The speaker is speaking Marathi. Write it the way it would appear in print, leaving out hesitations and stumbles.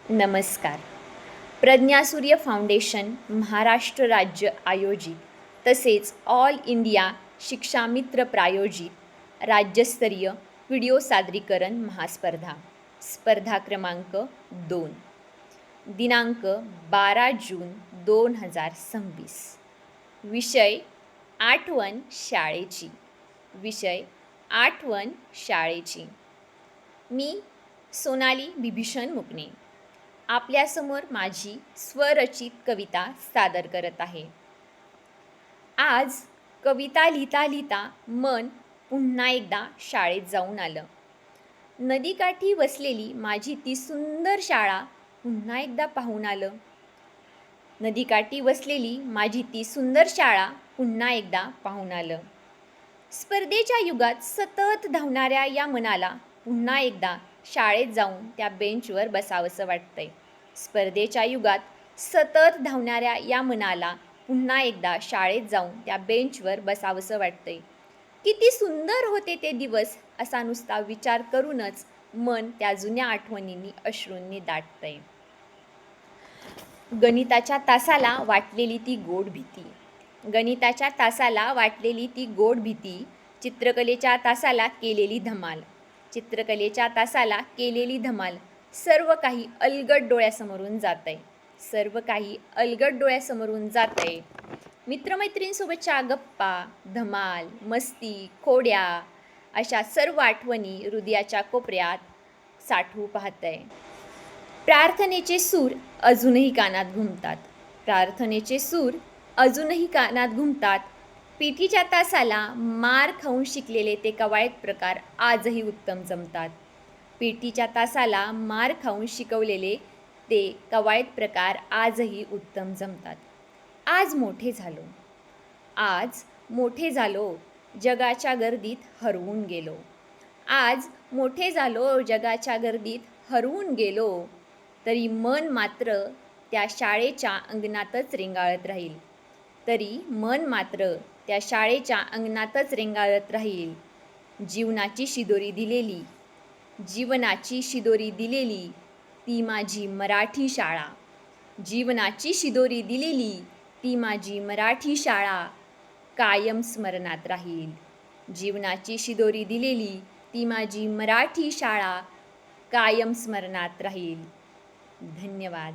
नमस्कार. प्रज्ञासूर्य फाउंडेशन महाराष्ट्र राज्य आयोजित तसेच ऑल इंडिया शिक्षामित्र प्रायोजित राज्यस्तरीय व्हिडिओ सादरीकरण महास्पर्धा स्पर्धा क्रमांक 2 दिनांक 12 जून 2026. विषय आठवण शाळेची. मी सोनाली बिभीषण मुकणे आपल्यासमोर माझी स्वरचित कविता सादर करत आहे. आज कविता लिहिता लिहिता मन पुन्हा एकदा शाळेत जाऊन आलं. नदीकाठी वसलेली माझी ती सुंदर शाळा पुन्हा एकदा पाहून आलं. नदीकाठी वसलेली माझी ती सुंदर शाळा पुन्हा एकदा पाहून आलं. स्पर्धेच्या युगात सतत धावणाऱ्या या मनाला पुन्हा एकदा शाळेत जाऊन त्या बेंचवर बसावंसं वाटतंय. स्पर्धेच्या युगात सतत धावणाऱ्या या मनाला पुन्हा एकदा शाळेत जाऊन त्या बेंचवर बसावंसं वाटतंय. किती सुंदर होते ते दिवस असा नुसता विचार करूनच मन त्या जुन्या आठवणींनी अश्रूंनी दाटतंय. गणिताच्या तासाला वाटलेली ती गोड भीती, चित्रकलेच्या तासाला केलेली धमाल, सर्व काही अलगद डोळ्यासमोरून जातंय. मित्रमैत्रिणींसोबतच्या गप्पा, धमाल, मस्ती, खोड्या अशा सर्व आठवणी हृदयाच्या कोपऱ्यात साठवू पाहतंय. प्रार्थनेचे सूर अजूनही कानात घुमतात. पीटीच्या तासाला मार खाऊन शिकलेले ते कवायत प्रकार आजही उत्तम जमतात. आज मोठे झालो, जगाच्या गर्दीत हरवून गेलो, तरी मन मात्र त्या शाळेच्या अंगणातच रेंगाळत राहील. जीवनाची शिदोरी दिलेली ती माझी मराठी शाळा कायम स्मरणात राहील. धन्यवाद.